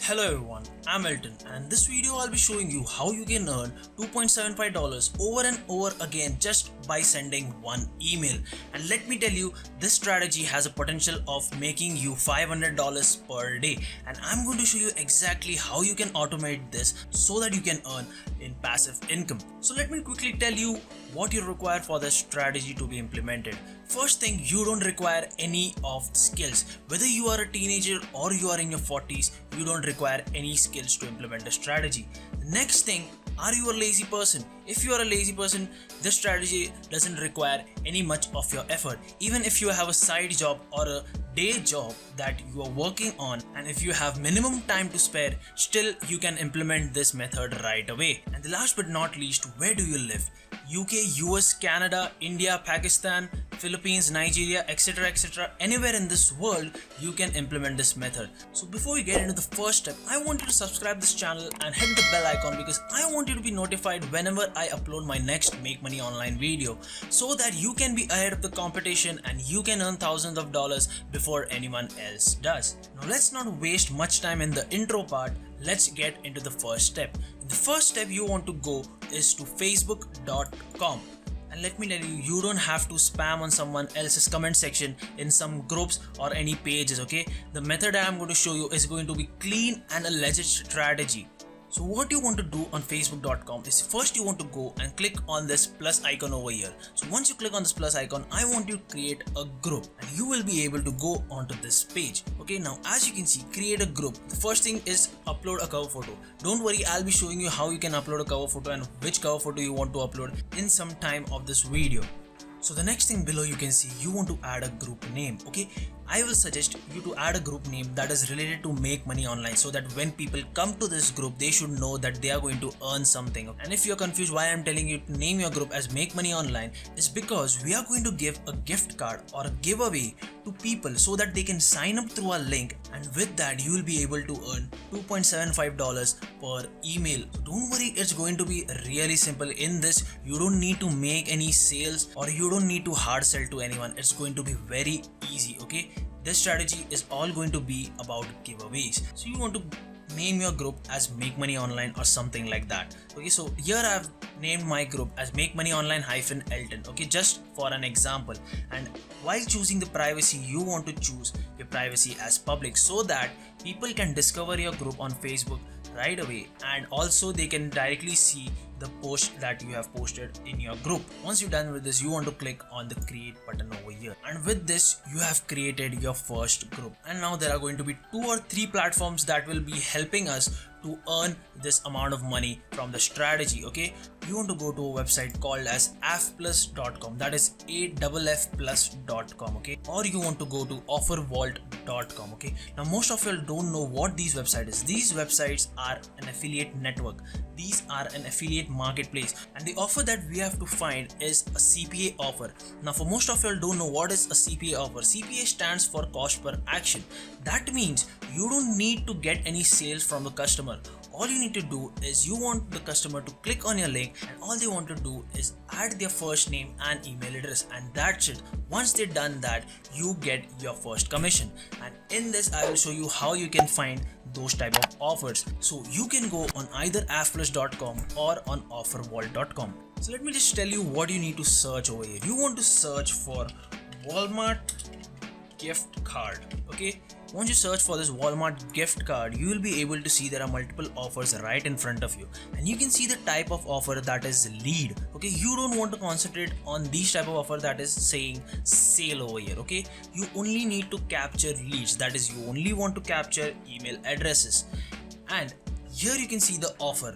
Hello everyone, I'm Elton and in this video I'll be showing you how you can earn $2.75 over and over again just by sending one email. And let me tell you, this strategy has a potential of making you $500 per day, and I'm going to show you exactly how you can automate this so that you can earn in passive income. So let me quickly tell you what you require for this strategy to be implemented. First thing, you don't require any of skills. Whether you are a teenager or you are in your 40s, you don't require any skills to implement a strategy. The next thing, are you a lazy person? If you are a lazy person, this strategy doesn't require any much of your effort. Even if you have a side job or a day job that you are working on, and if you have minimum time to spare, still you can implement this method right away. And the last but not least, where do you live? UK, US, Canada, India, Pakistan, Philippines, Nigeria, etc. Anywhere in this world, you can implement this method. So before we get into the first step, I want you to subscribe this channel and hit the bell icon because I want you to be notified whenever I upload my next Make Money Online video, so that you can be ahead of the competition and you can earn thousands of dollars before anyone else does. Now let's not waste much time in the intro part. Let's get into the first step. The first step you want to go is to facebook.com. And let me tell you, you don't have to spam on someone else's comment section in some groups or any pages, okay? The method I am going to show you is going to be clean and a legit strategy. So what you want to do on facebook.com is first you want to go and click on this plus icon over here. So once you click on this plus icon, I want you to create a group and you will be able to go onto this page. Okay, now as you can see, create a group. The first thing is upload a cover photo. Don't worry, I'll be showing you how you can upload a cover photo and which cover photo you want to upload in some time of this video. So the next thing below, you can see you want to add a group name. Okay, I will suggest you to add a group name that is related to Make Money Online, so that when people come to this group, they should know that they are going to earn something. And if you're confused why I'm telling you to name your group as Make Money Online, is because we are going to give a gift card or a giveaway to people so that they can sign up through our link, and with that you will be able to earn $2.75 per email. So don't worry, it's going to be really simple. In this, you don't need to make any sales or you don't need to hard sell to anyone. It's going to be very easy. Okay, this strategy is all going to be about giveaways. So you want to name your group as Make Money Online or something like that. Okay, so here I've named my group as Make Money Online -Elton. Okay, just for an example. And while choosing the privacy, you want to choose your privacy as public so that people can discover your group on Facebook right away, and also they can directly see the post that you have posted in your group. Once you're done with this, you want to click on the create button over here, and with this you have created your first group. And now there are going to be 2 or 3 platforms that will be helping us to earn this amount of money from the strategy. Okay, you want to go to a website called as affplus.com, that is AFFplus.com. okay, or you want to go to offervault.com. okay, now most of you don't know what these websites is. These websites are an affiliate network. These are an affiliate marketplace, and the offer that we have to find is a CPA offer. Now for most of you don't know what is a CPA offer. CPA stands for cost per action. That means you don't need to get any sales from the customer. All you need to do is you want the customer to click on your link, and all they want to do is add their first name and email address, and that's it. Once they've done that, you get your first commission. And in this I will show you how you can find those type of offers. So you can go on either affplus.com or on offervault.com. So let me just tell you what you need to search over here. You want to search for Walmart gift card. Okay, once you search for this Walmart gift card, you will be able to see there are multiple offers right in front of you, and you can see the type of offer that is lead. Okay, you don't want to concentrate on these type of offer that is saying sale over here. Okay, you only need to capture leads, that is you only want to capture email addresses. And here you can see the offer,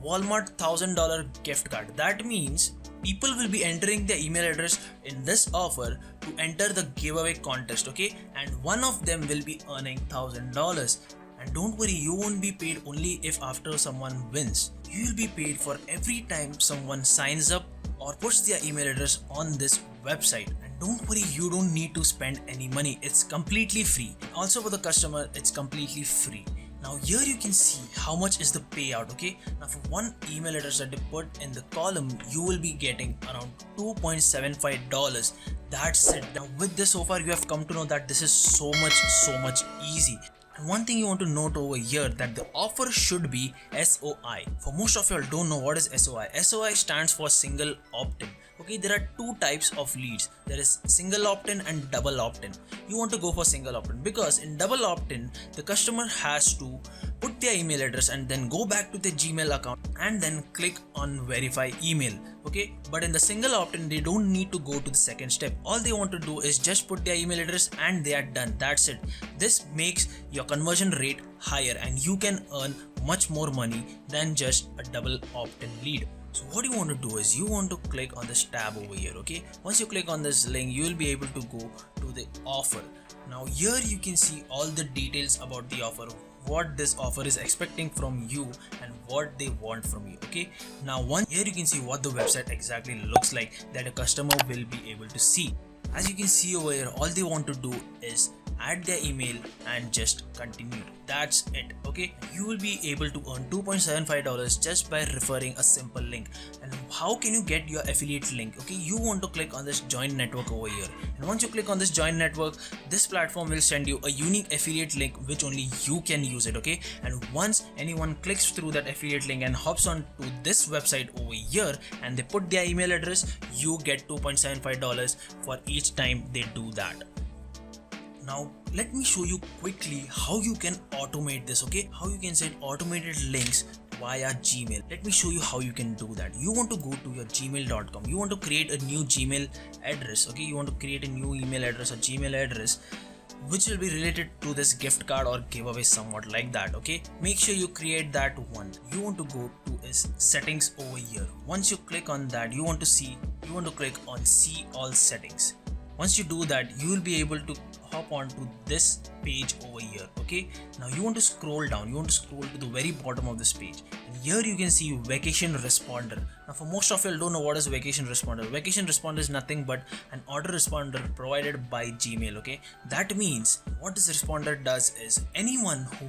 Walmart $1,000 gift card. That means people will be entering their email address in this offer to enter the giveaway contest. Okay, and one of them will be earning $1,000. And don't worry, you won't be paid only if after someone wins. You will be paid for every time someone signs up or puts their email address on this website. And don't worry, you don't need to spend any money. It's completely free. Also for the customer, it's completely free. Now here you can see how much is the payout. Okay, now for one email address that they put in the column, you will be getting around $2.75. That's it. Now with this, so far you have come to know that this is so much easy. And one thing you want to note over here that the offer should be SOI. For most of you all don't know what is SOI. SOI stands for single opt-in. Okay, there are two types of leads. There is single opt-in and double opt-in. You want to go for single opt-in because in double opt-in, the customer has to put their email address and then go back to their Gmail account and then click on verify email. Okay, but in the single opt-in, they don't need to go to the second step. All they want to do is just put their email address and they are done. That's it. This makes your conversion rate higher and you can earn much more money than just a double opt-in lead. So what you want to do is you want to click on this tab over here. Okay, once you click on this link, you will be able to go to the offer. Now here you can see all the details about the offer, what this offer is expecting from you and what they want from you. Okay, now here you can see what the website exactly looks like that a customer will be able to see. As you can see over here, all they want to do is add their email and just continue. That's it. Okay, you will be able to earn $2.75 just by referring a simple link. And how can you get your affiliate link? Okay, you want to click on this join network over here, and once you click on this join network, this platform will send you a unique affiliate link which only you can use it. Okay, and once anyone clicks through that affiliate link and hops on to this website over here and they put their email address, you get $2.75 for each time they do that. Now let me show you quickly how you can automate this. Okay, how you can send automated links via Gmail. Let me show you how you can do that. You want to go to your gmail.com. You want to create a new Gmail address. Okay, you want to create a new email address or Gmail address which will be related to this gift card or giveaway, somewhat like that. Okay, make sure you create that one. You want to go to is settings over here. Once you click on that, you want to click on see all settings. Once you do that, you will be able to hop on to this page over here. Okay, now you want to scroll down, you want to scroll to the very bottom of this page, and here you can see vacation responder. Now for most of you don't know what is vacation responder. Vacation responder is nothing but an auto responder provided by Gmail. Okay, that means what this responder does is anyone who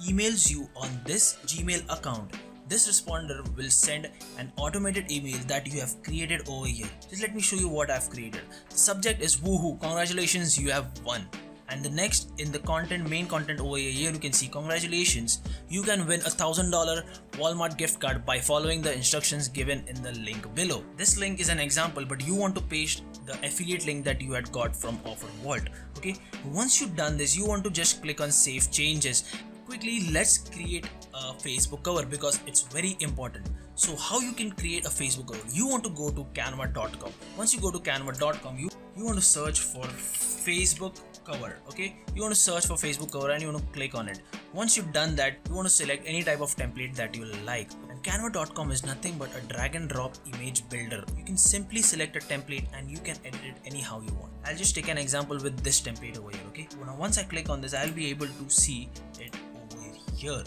emails you on this Gmail account, this responder will send an automated email that you have created over here. Just let me show you what I've created. The subject is woohoo, congratulations, you have won. And the next in the main content over here you can see congratulations, you can win $1,000 Walmart gift card by following the instructions given in the link below. This link is an example, but you want to paste the affiliate link that you had got from Offer Vault. Okay, once you've done this, you want to just click on save changes. Quickly, let's create a Facebook cover because it's very important. So how you can create a Facebook cover? You want to go to canva.com. Once you go to canva.com, you want to search for Facebook cover. Okay, you want to search for Facebook cover and you want to click on it. Once you've done that, you want to select any type of template that you like. And canva.com is nothing but a drag and drop image builder. You can simply select a template and you can edit it anyhow you want. I'll just take an example with this template over here. Okay, now once I click on this, I'll be able to see it here.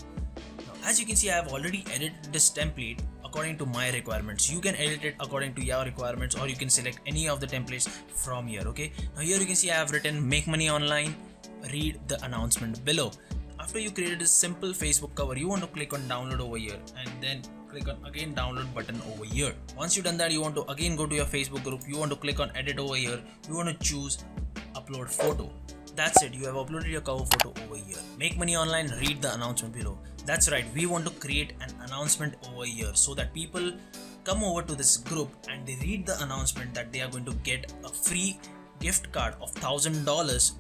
Now, as you can see, I have already edited this template according to my requirements. You can edit it according to your requirements, or you can select any of the templates from here. Okay, now here you can see I have written make money online, read the announcement below. After you created this simple Facebook cover, you want to click on download over here and then click on again download button over here. Once you've done that, you want to again go to your Facebook group. You want to click on edit over here. You want to choose upload photo. That's it, you have uploaded your cover photo over here. Make money online, read the announcement below. That's right, we want to create an announcement over here so that people come over to this group and they read the announcement that they are going to get a free gift card of $1,000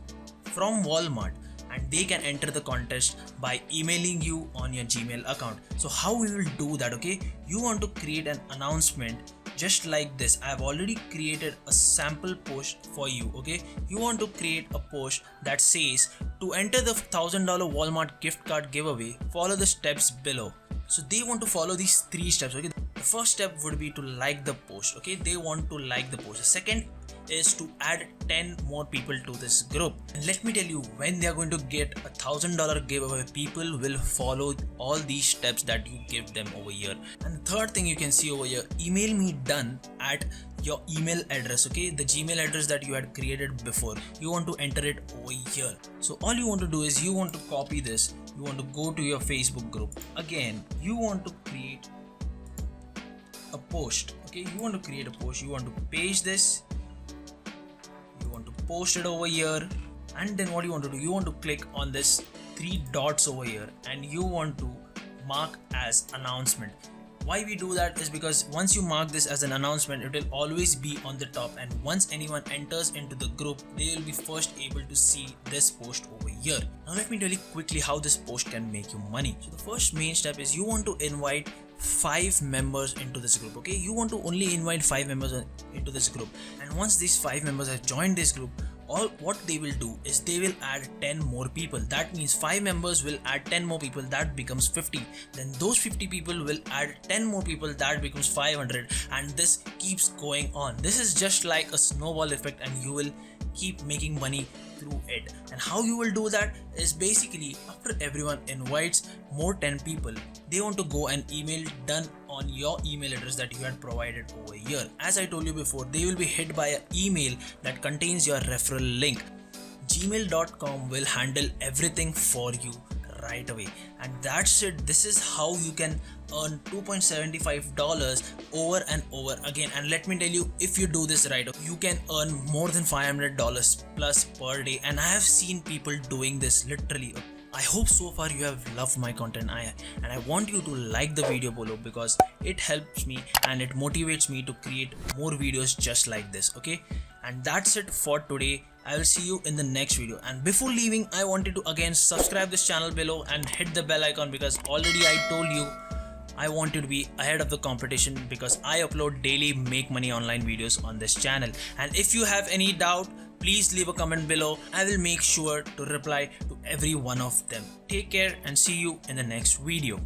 from Walmart, and they can enter the contest by emailing you on your Gmail account. So how we will do that? Okay, you want to create an announcement just like this. I have already created a sample post for you. Okay, you want to create a post that says to enter the $1,000 Walmart gift card giveaway, follow the steps below. So they want to follow these 3 steps. Okay, the first step would be to like the post. Okay, they want to like the post. The second is to add 10 more people to this group, and let me tell you, when they are going to get a $1,000 giveaway, people will follow all these steps that you give them over here. And the third thing you can see over here, email me done at your email address. Okay, the Gmail address that you had created before, you want to enter it over here. So all you want to do is you want to copy this, you want to go to your Facebook group. Again, you want to create a post. Okay, you want to create a post, you want to paste this, you want to post it over here, and then what you want to do, you want to click on this three dots over here and you want to mark as announcement. Why we do that is because once you mark this as an announcement, it will always be on the top, and once anyone enters into the group, they will be first able to see this post over here. Now let me tell you quickly how this post can make you money. So the first main step is you want to invite 5 members into this group. Okay, you want to only invite 5 members into this group, and once these 5 members have joined this group, all what they will do is they will add 10 more people. That means 5 members will add 10 more people, that becomes 50. Then those 50 people will add 10 more people, that becomes 500, and this keeps going on. This is just like a snowball effect, and you will keep making money through it. And how you will do that is basically after everyone invites more 10 people, they want to go and email done on your email address that you had provided over here. As I told you before, they will be hit by an email that contains your referral link. Gmail.com will handle everything for you right away, and that's it. This is how you can earn $2.75 over and over again. And let me tell you, if you do this right, you can earn more than $500 plus per day, and I have seen people doing this literally. I hope so far you have loved my content, and I want you to like the video below because it helps me and it motivates me to create more videos just like this. Okay, and that's it for today. I will see you in the next video, and before leaving, I wanted to again subscribe this channel below and hit the bell icon, because already I told you I want you to be ahead of the competition, because I upload daily make money online videos on this channel. And if you have any doubt, please leave a comment below. I will make sure to reply to every one of them. Take care and see you in the next video.